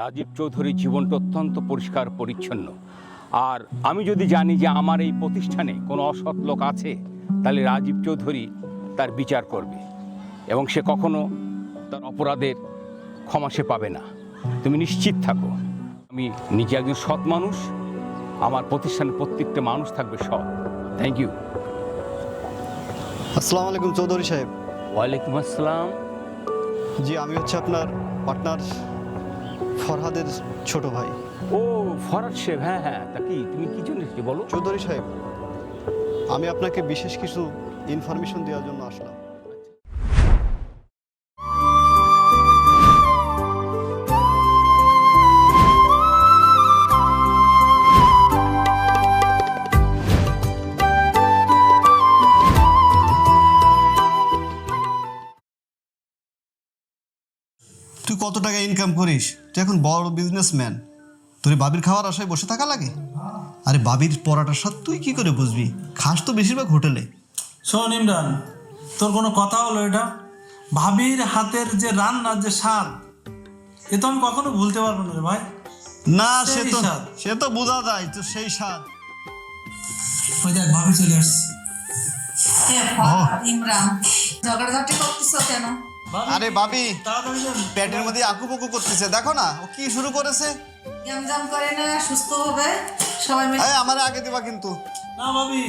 রাজীব চৌধুরীর জীবনটা অত্যন্ত পরিষ্কার পরিচ্ছন্ন। আর আমি যদি জানি যে আমার এই প্রতিষ্ঠানে কোনো অসৎ লোক আছে, তাহলে রাজীব চৌধুরী তার বিচার করবে এবং সে কখনো তার অপরাধের ক্ষমা সে পাবে না। তুমি নিশ্চিত থাকো, আমি নিজে একজন সৎ মানুষ, আমার প্রতিষ্ঠানের প্রত্যেকটা মানুষ থাকবে সৎ। Thank you. আসসালামু আলাইকুম চৌধুরী সাহেব। ওয়ালাইকুম আসসালাম। জি, আমি হচ্ছে আপনার পার্টনার ফরহাদের ছোট ভাই। ও ফরহাদ সাহেব, হ্যাঁ হ্যাঁ, তা কি তুমি কি জন্য এসেছো বলো? চৌধুরী সাহেব, আমি আপনাকে বিশেষ কিছু ইনফরমেশন দেওয়ার জন্য আসলাম। তুই কত টাকা ইনকাম করিস? তুই এখন বড় বিজনেসম্যান, তোর বাবির খাওয়ার আশায় বসে থাকা লাগে? আরে বাবির পরাটার স্বাদ তুই কি করে বুঝবি? খাস তো বেশিরভাগ হোটেলে। শোন ইমরান, তোর কোনো কথা হলো এটা? ভাবির হাতের যে রান্নার যে স্বাদ, এ তো আমি কখনো ভুলতে পারবো না রে ভাই। না, সেই স্বাদ। সে তো বোঝা যায় তো সেই স্বাদ। ওই দেখ ভাবি চলে আসছে। ইমরান, ঝগড়াঝাটি করতেছো কেন? আরে বাবি তাড়াতাড়ি যান। পেটের মধ্যে আকুপুকু করতেছে, দেখো না ও কি শুরু করেছে। জাম করে না, সুস্থ হবে সবাই মিলে। এই আমারে আগে দিবা কিন্তু। না ভাবি,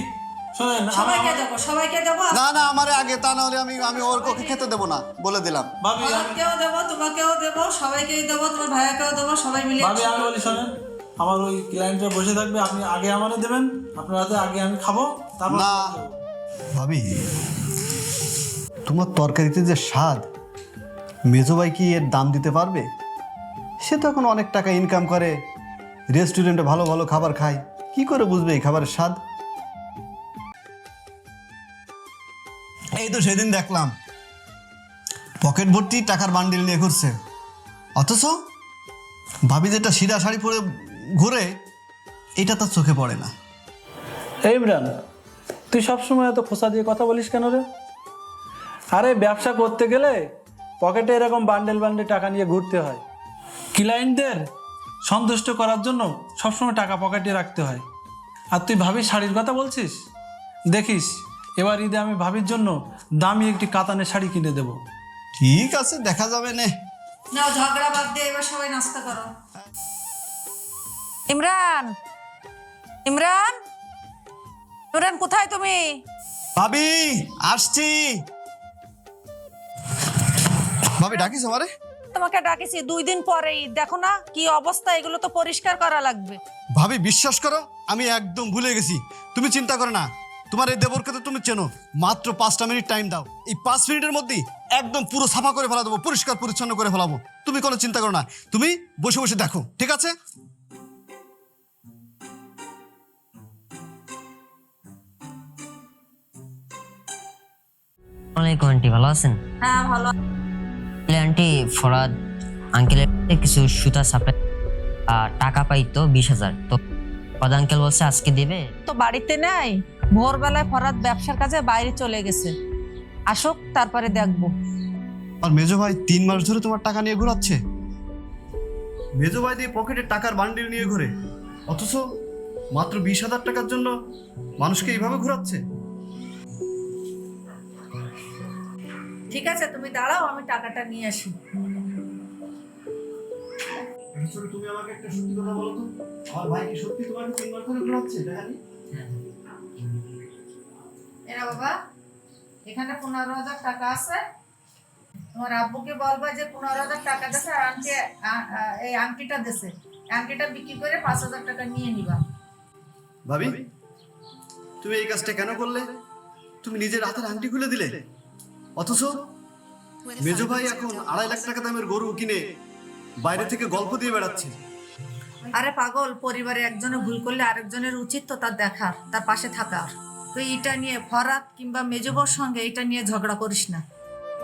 শোনেন, সবাইকে দেবো। না না, আমারে আগে, তা না হলে আমি ওর ওকে খেতে দেবো না, বলে দিলাম। ভাবি কেউ দেবো, তোমাকেও দেবো, সবাইকেই দেবো, তোমার ভাইয়াকেও দেবো, সবাই মিলে। ভাবি আমি বলি শোনেন, আমার ওই ক্লায়েন্টরা বসে থাকবে, আপনি আগে আমারে দেবেন, আপনার হাতে আগে আমি খাবো, তারপর না ভাবি, তোমার তরকারিতে যে স্বাদ, মেজো ভাই কি এর দাম দিতে পারবে? সে তো এখন অনেক টাকা ইনকাম করে, রেস্টুরেন্টে ভালো ভালো খাবার খায়, কি করে বুঝবে এই খাবারের স্বাদ? এই তো সেদিন দেখলাম পকেট ভর্তি টাকার বান্ডিল নিয়ে ঘুরছে, অথচ ভাবি যেটা সিরা শাড়ি পরে ঘুরে এটা তার চোখে পড়ে না। এই ইমরান, তুই সবসময় এত খোসা দিয়ে কথা বলিস কেন রে? আরে ব্যবসা করতে গেলে পকেটে এরকম বান্ডেল বান্ডেল টাকা নিয়ে ঘুরতে হয়। ক্লায়েন্টদের সন্তুষ্ট করার জন্য সবসময় টাকা পকেটে রাখতে হয়। আর তুই ভাবির শাড়ির কথা বলছিস? দেখিস এবার ঈদে আমি ভাবির জন্য দামি একটি কাতানের শাড়ি কিনে দেবো। ঠিক আছে, দেখা যাবে নে। নাও, ঝগড়া বাদ দিয়ে এবার সবাই নাস্তা করো। ইমরান, ইমরান, ইমরান কোথায় তুমি? ভাবি আসছি। ভাবি ডাকিস আমারে? তোমাকে ডাকিছি 2 দিন পরেই, দেখো না কি অবস্থা, এগুলো তো পরিষ্কার করা লাগবে। ভাবি বিশ্বাস করো, আমি একদম ভুলে গেছি। তুমি চিন্তা করো না, তোমার এই দেবরকে তো তুমি চেনো, মাত্র 5টা মিনিট টাইম দাও, এই 5 মিনিটের মধ্যেই একদম পুরো সাফা করে ফেলা দেবো, পরিষ্কার পরিচ্ছন্ন করে ফেলাবো। তুমি কোনো চিন্তা করো না, তুমি বসে বসে দেখো, ঠিক আছে? ওয়ালাইকুম আন্টি, ভালো আছেন? হ্যাঁ ভালো। আন্টি, ফরাদ আঙ্কেলের কিছু সুতা সাপ্লাই টাকা পাইতো 20,000, তো ফরাদ আঙ্কেল বলছে আজকে দেবে। তো বাড়িতে নাই, ভোরবেলায় ফরাদ ব্যবসার কাজে বাইরে চলে গেছে, আসুক তারপরে দেখবো। আর মেজো ভাই 3 মাস ধরে তোমার টাকা নিয়ে ঘোরাচ্ছে। মেজো ভাই দিয়ে পকেটে টাকার বান্ডিল নিয়ে ঘুরে, অথচ মাত্র 20,000 টাকার জন্য মানুষকে এইভাবে ঘোরাচ্ছে। ঠিক আছে, তুমি দাঁড়াও, আমি টাকাটা নিয়ে আসি। তুমি আমাকে একটা সত্যি কথা বলো তো, আমার ভাই কি সত্যি তোমাকে 3 মাস ধরে ঘোরাচ্ছে? দেখানি। এরা বাবা, এখানে 15,000 টাকা আছে, তোমার আব্বুকে বলবা যে 15,000 টাকা দিয়েছে, আর আন্টি এই আংটিটা দিয়েছে, আংটিটা বিক্রি করে 5,000 টাকা নিয়ে নিবা। ভাবি, তুমি এই কাজটা কেন করলে? তুমি নিজের হাতের আংটি খুলে দিলে, অথচ মেজো ভাই এখন 2.5 লাখ টাকা দামের গরু কিনে বাইরে থেকে গল্প দিয়ে বেড়াচ্ছে। আরে পাগল, পরিবারে একজনে ভুল করলে আরেকজনের উচিত তো তার দেখার, তার পাশে থাকার। তুই এটা নিয়ে ফরাত কিংবা মেজুবর সঙ্গে এটা নিয়ে ঝগড়া করিস না।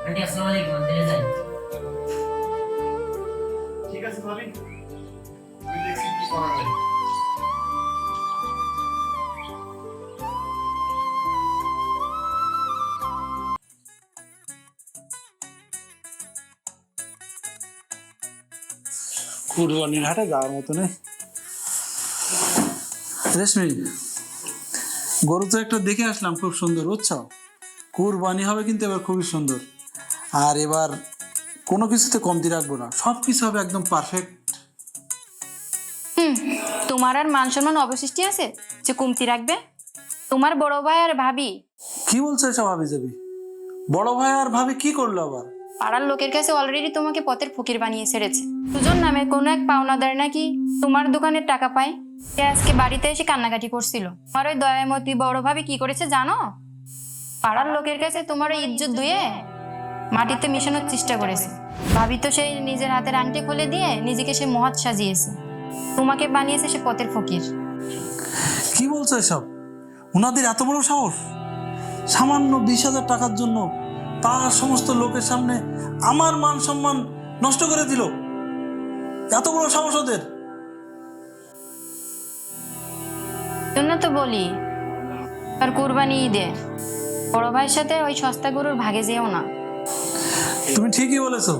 আন্টি আসসালামু আলাইকুম, দিলে যাই। ঠিক আছে ভাবি, তুমি দেখি কি করা যায়। কুরবানির হাটে যাওয়ার মতো নেই। রেশমি, গরু তো একটা দেখে আসলাম, খুব সুন্দর, বুঝছো? কুরবানি হবে কিন্তু এবার খুবই সুন্দর। আর এবার কোনো কিছুতে কমতি রাখবো না, সব কিছু হবে একদম পারফেক্ট। তোমার আর মান সম্মান অবশিষ্ট আছে যে কমতি রাখবে? তোমার বড় ভাই আর ভাবি। কি বলছো এসব ভাবি যাবি? বড় ভাই আর ভাবি কি করলো আবার? পাড়ার লোকের কাছে অলরেডি তোমাকে পথের ফকির বানিয়ে ছেড়েছে। সুজন নামে কোনো এক পাওনাদার নাকি তোমার দোকানের টাকা পায়, সে আজকে বাড়িতে এসে কান্নাকাটি করছিল। আমার ওই দয়ামতী বড় ভাবি কি করেছে জানো? পাড়ার লোকের কাছে তোমার ওই ইজ্জত ধুয়ে মাটিতে মিশানোর চেষ্টা করেছে। ভাবি তো সেই নিজের হাতের আংটি খুলে দিয়ে নিজেকে সে মহৎ সাজিয়েছে, তোমাকে বানিয়েছে সে পথের ফকির। কি বলছো এসব? ওনাদের এত বড় সাহস! সামান্য 20,000 টাকার জন্য তার সমস্ত লোকের সামনে আমার মান সম্মান নষ্ট করে দিল। এত বড় সাহস ওদের! জন্য তো বলি, আর কুরবানি ঈদে বড় ভাইয়ের সাথে ওই সস্তা গরুর ভাগে যেও না। তুমি ঠিকই বলেছো,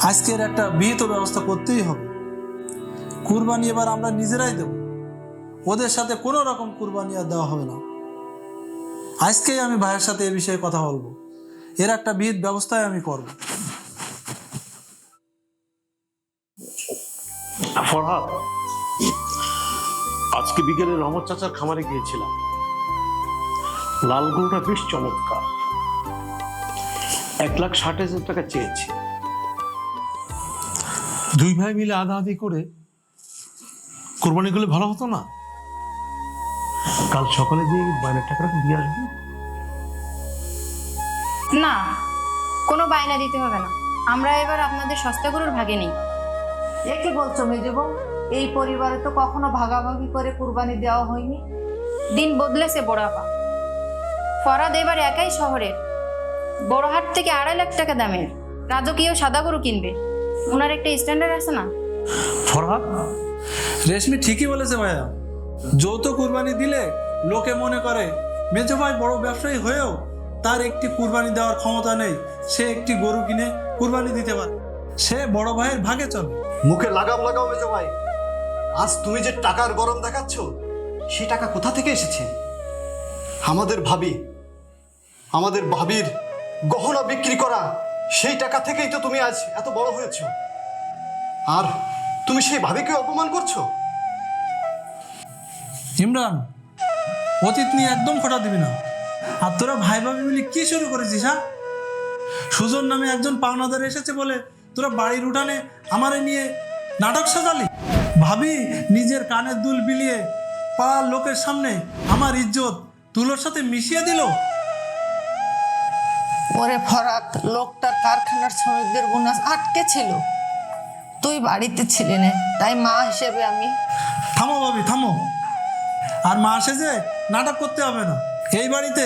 আজকের একটা বিহিত ব্যবস্থা করতেই হবে। কুরবানি এবার আমরা নিজেরাই দেব, ওদের সাথে কোনো রকম কুরবানি আর দেওয়া হবে না। আজকেই আমি ভাইয়ের সাথে এ বিষয়ে কথা বলবো, এর একটা বিহিত ব্যবস্থায় আমি করব। ফরহাদ, আজকে বিকেলে রহমত চাচার খামারে গিয়েছিলাম। লাল গরুটা বেশ চমৎকার, 1,60,000 টাকা চেয়েছে। দুই ভাই মিলে আধাআধি করে কোরবানি করলে ভালো হতো না? কাল সকালে যে বাইরের টাকাটা দিয়ে আসবি। না, কোনো বায়না দিতে হবে না, আমরা এবার আপনাদের সস্তা গরুর ভাগে নেই। এ কি বলছো মেজবু? এই পরিবারে তো কখনো ভাগাভাগি করে কুরবানি দেওয়া হয়নি। দিন বদলেছে বড়াপা। ফরাদ এবার একাই শহরের বড় হাট থেকে 2.5 লাখ টাকা দামের রাজকীয় সাদা গরু কিনবে। ওনার একটা স্ট্যান্ডার্ড আছে না? ফরহাদ, রেশমি ঠিকই বলেছে ভাইয়া, যৌথ কুরবানি দিলে লোকে মনে করে মেজো ভাই বড় ব্যবসায়ী হয়েও তার একটি কুরবানি দেওয়ার ক্ষমতা নেই, সে একটি গরু কিনে কুরবানি দিতে পারে, সে বড় ভাইয়ের ভাগে চলে। মুখে লাগাম লাগাও মেজো ভাই। আজ তুমি যে টাকার গরম দেখাচ্ছ, সেই টাকা কোথা থেকে এসেছে? আমাদের ভাবির গহনা বিক্রি করা সেই টাকা থেকেই তো তুমি আজ এত বড় হয়েছ। আর তুমি সেই ভাবিকে অপমান করছো। ইমরান, অতীত নিয়ে একদম খোটা দিবি না। আর তোরা ভাই ভাবি মিলে কি শুরু করেছিস? হ্যাঁ, সুজন নামে একজন পাওনাদার এসেছে বলে তোরা বাড়ির উঠানে আমারে নিয়ে নাটক সাজালি। ভাবি নিজের কানের দুল বিলিয়ে পাড়ার লোকের সামনে আমার ইজ্জত তুলোর সাথে মিশিয়ে দিল। ওরে ফরাত, লোকটার কারখানার শ্রমিকদের বোনাস আটকে ছিল, তুই বাড়িতে ছিলি না, তাই মা হিসেবে আমি। থামো ভাবি, থামো। আর মা সেজে নাটক করতে হবে না। এই বাড়িতে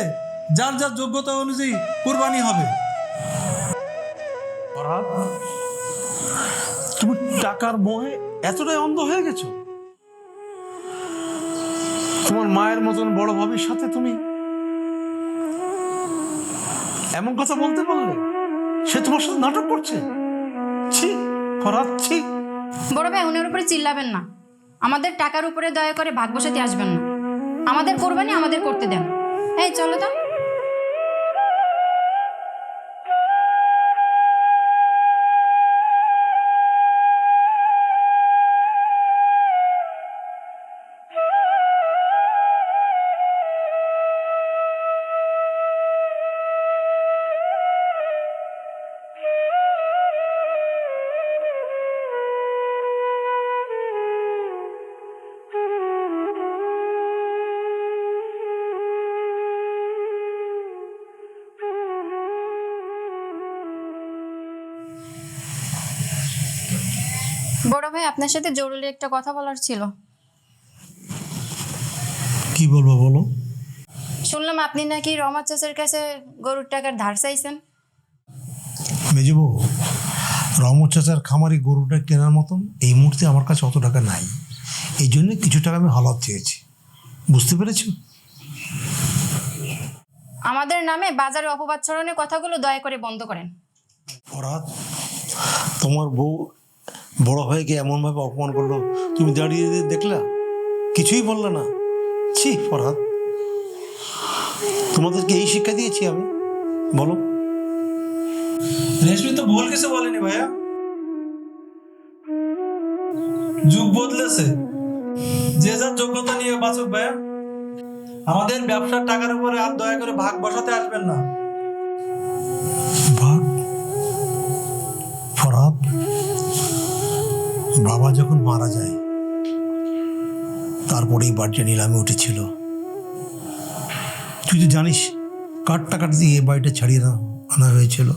যার যার যোগ্যতা অনুযায়ী কুরবানি হবে। ফরহাদ, তুমি টাকার মোহে এতটাই অন্ধ হয়ে গেছো? তোমার মায়ের মতন বড় ভাবির সাথে তুমি এমন কথা বলতে পারলে? সে তোমার সাথে নাটক করছে। ছি ফরহাদ, ছি। বড় ভাই, ওনার উপরে চিল্লাবেন না। আমাদের টাকার উপরে দয়া করে ভাগ বসাতে আসবেন না। আমাদের কোরবানি আমাদের করতে দেন। এই চলো তো। বড় ভাই, আপনার সাথে জরুরি একটা কথা বলার ছিল। কি বলবো বলো? শুনলাম আপনি নাকি রহমত চাচার কাছে গরুর টাকার ধার চাইছেন। মেজবু, রহমত চাচার খামারি গরুটা কেনার মতন এই মুহূর্তে আমার কাছে অত টাকা নাই। এই জন্য কিছু টাকা আমি হালাত চেয়েছি, বুঝতে পেরেছো? আমাদের নামে বাজারে অপবাদ ছড়ানোর কথাগুলো দয়া করে বন্ধ করেন। ফরহাদ, তোমার বউ বড় ভাইকে এমনভাবে অপমান করলো, তুমি দাঁড়িয়ে দেখলা, কিছুই বললে না। ছি ফরহাদ, তোমাদেরকে এই শিক্ষা দিয়েছি আমি? বলো। রেশমি তো ভুল কিছু বলেনি ভাইয়া, যুগ বদলেছে, যে যার যোগ্যতা নিয়ে বাঁচুক ভাইয়া। আমাদের ব্যবসার টাকার উপরে আর দয়া করে ভাগ বসাতে আসবেন না। ভাগ? ফরহাদ, বাবা যখন মারা যায় তারপরেই বাড়িটা নিলামে উঠেছিল। তুই তো জানিস কার টাকা দিয়ে এই বাড়িটা ছাড়িয়ে আনা হয়েছিল।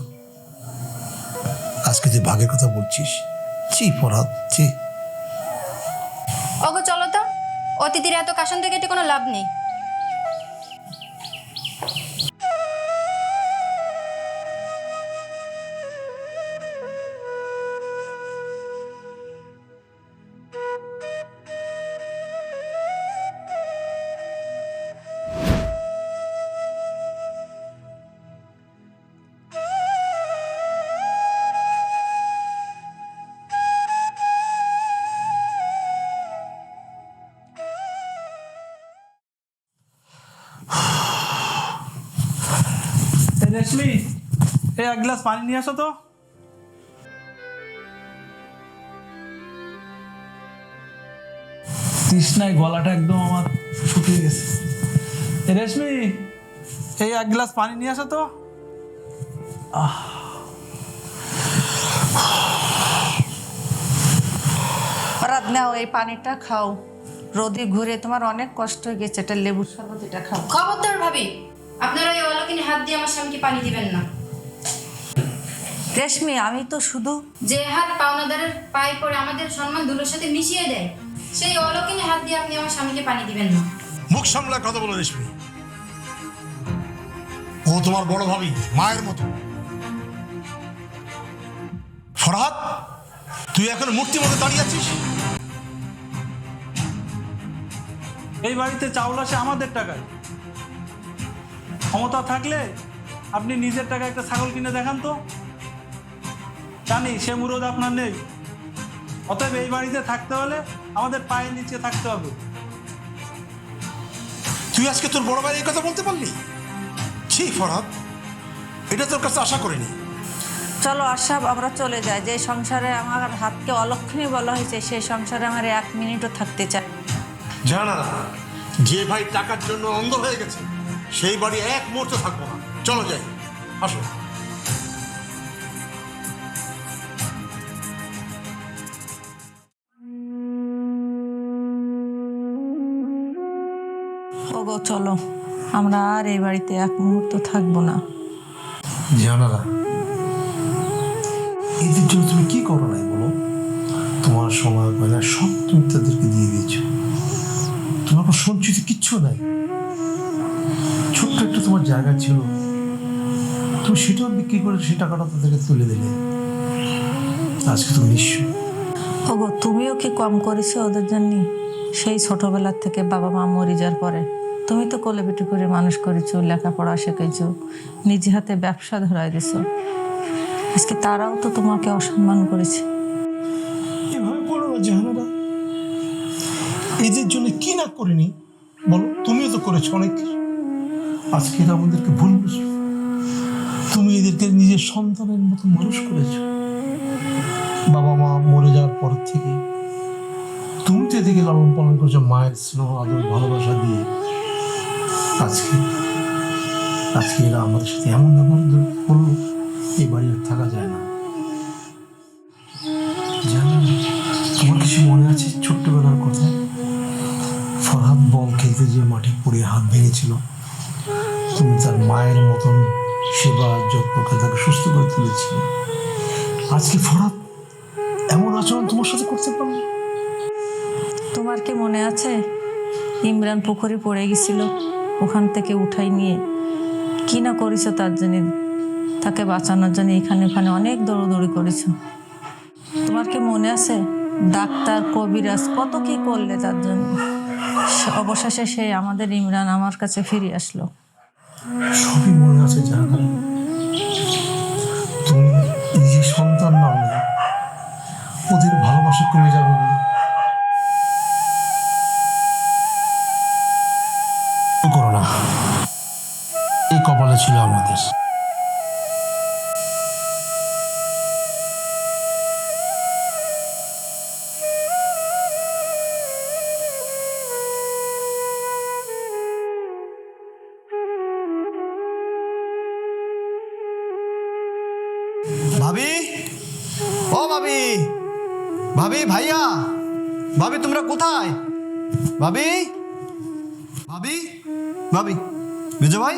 আজকে তুই ভাগের কথা বলছিস? ছি ফরহাদ, ছি। ওগো চলো তো, অতিথির এত কাশান্তে কেটে কোনো লাভ নেই। রেশমি, এই এক গ্লাস পানি নিয়ে আসো তো। তৃষ্ণায় গলাটা একদম আমার শুকিয়ে গেছে। রেশমি, এই এক গ্লাস পানি নিয়ে আসো তো। ফরাদ নাও, এই পানিটা খাও। রোদে ঘুরে তোমার অনেক কষ্ট হয়ে গেছে, এটা লেবুর শরবত, এটা খাও। খবরদার ভাবি, আপনারা এই অলকিনে হাত দিয়ে আমার স্বামীকে পানি দিবেন না। রেশমি, আমি তো শুধু যে হাত পাওনাদারের পায়ে পড়ে আমাদের সম্মান ধুলোর সাথে মিশিয়ে দেয়, সেই অলকিনে হাত দিয়ে আপনি আমার স্বামীকে পানি দিবেন না। মুখ সামলা কথা বলো রেশমি। ও তোমার বড় ভাবি, মায়ের মতো। ফরহাদ, তুই এখন মূর্তির মতো দাঁড়িয়ে আছিস। এই বাড়িতে চাউল আসে আমাদের টাকায়। ক্ষমতা থাকলে আপনি নিজের টাকায় একটা ছাগল কিনে দেখান তো। জানি সে মুরদ আপনার নেই, অতএব এই বাড়িতে থাকতে হলে আমাদের পায়ের নিচে থাকতে হবে। তুই আজকে তোর বড় ভাই এই কথা বলতে পারলি? ছি ফরহাদ, এটা তোর কাছে আশা করিনি। চলো আশাব, আমরা চলে যাই। যে সংসারে আমার হাতকে অলক্ষণী বলা হয়েছে, সেই সংসারে আমার 1 মিনিটও থাকতে চাই। জানা যে ভাই টাকার জন্য অন্ধ হয়ে গেছে, সেই বাড়ি এক মুহূর্ত থাকবো না। চলো যাই, আসো। ওগো চলো, আমরা আর এই বাড়িতে 1 মুহূর্ত থাকবো না। জানারা, এদের জন্য তুমি কি করো নাই বলো? তোমার সময় গয়না সব তুমি তাদেরকে দিয়ে দিয়েছ। তোমার কোনো সঞ্চিত কিচ্ছু নাই। ছোট্ট একটা তোমার জায়গা ছিল, তুমি সেটাও বিক্রি করে সেই টাকাটা তাদেরকে তুলে দিলে। আজকে তুমি নিঃস্ব। ওগো, তুমিও কি কম করেছো ওদের জন্য? সেই ছোটবেলার থেকে বাবা মা মরে যাওয়ার পরে তুমি তো কোলে পিঠে করে মানুষ করেছো, লেখাপড়া শেখাইছো, নিজে হাতে ব্যবসা ধরাই দিছো। আজকে তারাও তো তোমাকে অসম্মান করেছে। এভাবে বলো না জাহানারা, এদের জন্য কি না করিনি বলো? তুমিও তো করেছো অনেক। আজকে এরা আমাদেরকে ভুল বুঝলো। তুমি এদেরকে নিজের সন্তানের মতো মানুষ করেছো। বাবা মা মরে যাওয়ার পর থেকে তুমি তো এদিকে লালন পালন করেছো মায়ের স্নেহ আদর ভালোবাসা দিয়ে। আজকে এরা আমাদের সাথে এমন ব্যবহার করলো, এই বাড়ি আর থাকা যায় না। জানো, তোমার কিছু মনে আছে ছোট্টবেলার কথা? ফরহাদ বল খেলতে যে মাঠে পড়ে হাত ভেঙেছিল, তুমি তার মায়ের মতন সেবা যত্ন করে তাকে সুস্থ করে তুলেছিলে। আজকে ফরহাদ এমন আচরণ তোমার সাথে করতে পারবে? তোমার কি মনে আছে ইমরান পুকুরে পড়ে গেছিল, ওখান থেকে উঠাই নিয়ে কি না করেছো তার জন্য? তাকে বাঁচানোর জন্য এখানে ওখানে অনেক দৌড়দৌড়ি করেছো। তোমার কি মনে আছে ডাক্তার কবিরাজ কত কি করলে তার জন্য? অবশেষে সে আমাদের ইমরান আমার কাছে ফিরে আসলো। সবই মনে আছে জাহানারা। তুমি নিজের সন্তান নাও না, ওদের ভালোবাসা কমে যাবে বলে করো না, এই কপালে ছিল আমাদের। ভাবি, ও ভাবি, ভাবি, ভাইয়া, ভাবি তোমরা কোথায়? ভাবি, ভাবি, ভাবি, মেজো ভাই,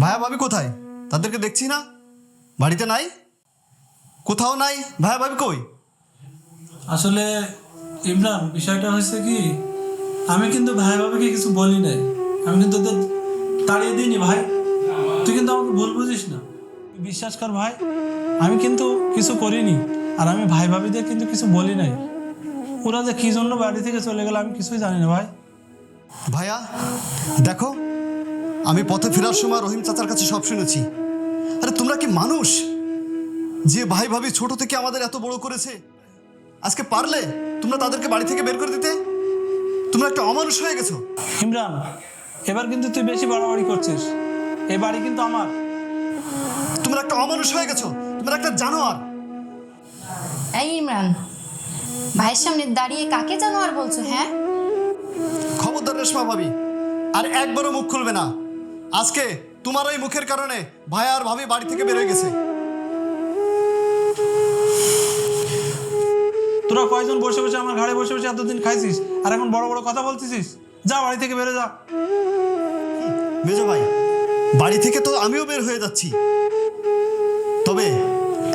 ভাইয়া ভাবি কোথায়? তাদেরকে দেখছি না, বাড়িতে নাই, কোথাও নাই। ভাইয়া ভাবি কই? আসলে ইমরান, বিষয়টা হয়েছে কি, আমি কিন্তু ভাই বাবাকে কিছু বলি নাই, আমি কিন্তু ওদের তাড়িয়ে দিইনি ভাই। তুই কিন্তু আমাকে ভুল বুঝিস না, বিশ্বাস কর ভাই, আমি কিন্তু কিছু করিনি। আর আমি ভাই ভাবিদের কিন্তু কিছু বলি নাই। ওরা যে কি জন্য বাড়ি থেকে চলে গেল আমি কিছুই জানি না ভাই। ভাইয়া দেখো, আমি পথে ফেরার সময় রহিম চাচার কাছে সব শুনেছি। আরে তোমরা কি মানুষ? যে ভাই ভাবি ছোট থেকে আমাদের এত বড় করেছে, আজকে পারলে তোমরা তাদেরকে বাড়ি থেকে বের করে দিতে? তোমরা একটা অমানুষ হয়ে গেছো। ইমরান, এবার কিন্তু তুই বেশি বাড়াবাড়ি করছিস। এই বাড়ি কিন্তু আমার। তোমরা একটা অমানুষ হয়ে গেছো, তোমরা একটা জানোয়ার। এই ইমরান, ভাইয়ের সামনে দাঁড়িয়ে কাকে জানোয়ার বলছো? হ্যাঁ, খবরদার রেশমা ভাবি, আর একবারও মুখ খুলবে না। আজকে তোমার ওই মুখের কারণে ভাই আর ভাবি বাড়ি থেকে বের হয়ে গেছে। তোরা কয়জন বসে বসে আমার ঘাড়ে বসে বসে এতদিন খাইছিস, আর এখন বড় বড় কথা বলতেছিস? যা বাড়ি থেকে বেরো যা। মেজো ভাই, বাড়ি থেকে তো আমিও বের হয়ে যাচ্ছি, তবে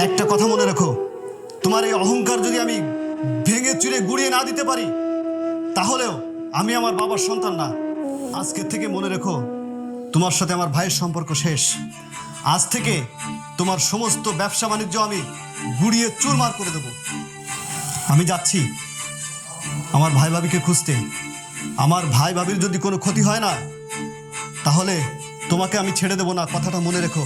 একটা কথা মনে রাখো, তোমার এই অহংকার যদি আমি ভেঙে চুরে গুড়িয়ে না দিতে পারি, তাহলেও আমি আমার বাবার সন্তান না। আজকের থেকে মনে রেখো, তোমার সাথে আমার ভাইয়ের সম্পর্ক শেষ। আজ থেকে তোমার সমস্ত ব্যবসা বাণিজ্য আমি গুড়িয়ে চুরমার করে দেব। আমি যাচ্ছি আমার ভাই ভাবিকে খুঁজতে। আমার ভাই ভাবির যদি কোনো ক্ষতি হয় না, তাহলে তোমাকে আমি ছেড়ে দেব না, কথাটা মনে রেখো।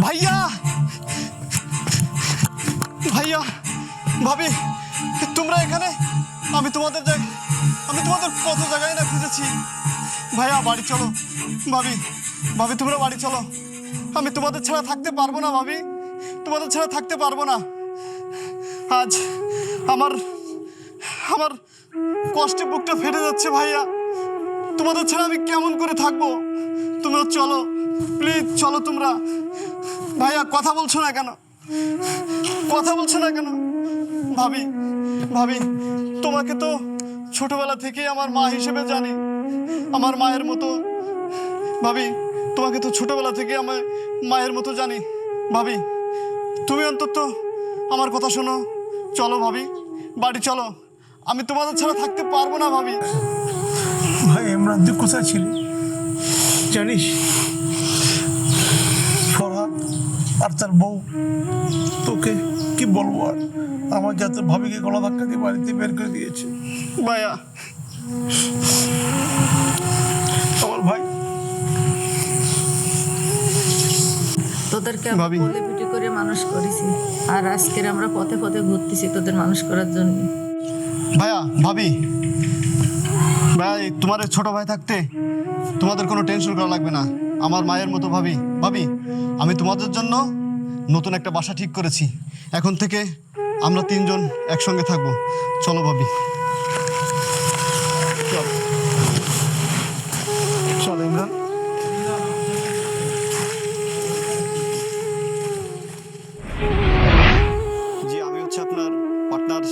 ভাইয়া, ভাইয়া, ভাবি, তোমরা এখানে? আমি তোমাদের কত জায়গায় না খুঁজেছি। ভাইয়া বাড়ি চলো। ভাবি, ভাবি তোমরা বাড়ি চলো। আমি তোমাদের ছাড়া থাকতে পারবো না ভাবি, তোমাদের ছাড়া থাকতে পারবো না। আজ আমার কষ্টে বুকটা ফেটে যাচ্ছে ভাইয়া। তোমাদের ছাড়া আমি কেমন করে থাকবো? তোমরা চলো, প্লিজ চলো তোমরা। ভাইয়া কথা বলছো না কেন? কথা বলছো না কেন? ভাবি, ভাবি তোমাকে তো ছোটবেলা থেকেই আমার মা হিসেবে জানি, আমার মায়ের মতো। ভাবি তোমাকে তো ছোটবেলা থেকে আমার মায়ের মতো জানি। ভাবি তুমি অন্তত আমার কথা শোনো, চলো ভাবি, বাড়ি চলো। আমি তোমাদের ছাড়া থাকতে পারবো না ভাবি। ভাই ইমরান, তুই কোথায় ছিলি জানিস? ফরহাদ আর তার বউ তোকে কি বলবো, আর আমাকে এত ভাবিকে গলা ধাক্কা দিয়ে বাড়িতে বের করে দিয়েছে। ভাইয়া, আমার ভাই তোদেরকে ভাবি। বলে পিটি করে মানুষ করেছি, আর আজকের আমরা পথে পথে ঘুরতেছি তোদের মানুষ করার জন্য। ভাইয়া, ভাবি, ভাই তোমার এই ছোট ভাই থাকতে তোমাদের কোনো টেনশন করা লাগবে না। আমার মায়ের মতো ভাবি। ভাবি আমি তোমাদের জন্য নতুন একটা বাসা ঠিক করেছি। এখন থেকে আমরা তিনজন একসঙ্গে থাকবো। চলো ভাবি, চলো। চলো ইমরান। জি, আমি হচ্ছে আপনার পার্টনার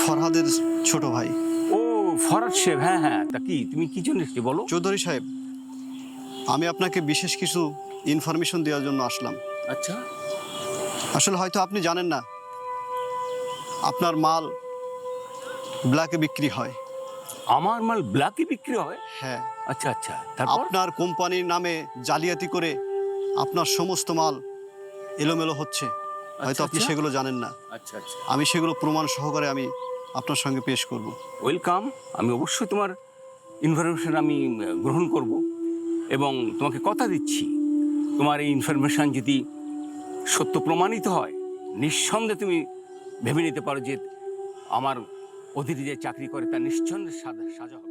ফরহাদের ছোট ভাই। ও ফরাদ সাহেব, হ্যাঁ হ্যাঁ, তা কি তুমি কি জন্য এসেছো বলো? চৌধুরী সাহেব, আমি আপনাকে বিশেষ কিছু ইনফরমেশন দেওয়ার জন্য আসলাম। আচ্ছা, আসলে হয়তো আপনি জানেন না, আপনার মাল ব্ল্যাকে বিক্রি হয়। আমার মাল ব্ল্যাকে বিক্রি হয়? হ্যাঁ, আচ্ছা আচ্ছা, তারপর? আপনার কোম্পানির নামে জালিয়াতি করে আপনার সমস্ত মাল এলোমেলো হচ্ছে, হয়তো আপনি আচ্ছা। সেগুলো জানেন না। আচ্ছা আচ্ছা, আমি সেগুলো প্রমাণ সহকারে আমি আপনার সঙ্গে পেশ করব। ওয়েলকাম। আমি অবশ্যই তোমার ইনফরমেশন আমি গ্রহণ করব এবং তোমাকে কথা দিচ্ছি, তোমার এই ইনফরমেশন যদি সত্য প্রমাণিত হয়, নিঃসন্দেহে তুমি ভেবে নিতে পারো যে আমার অধীনে যে চাকরি করে তার নিশ্চন্দেহে সাজা হবে।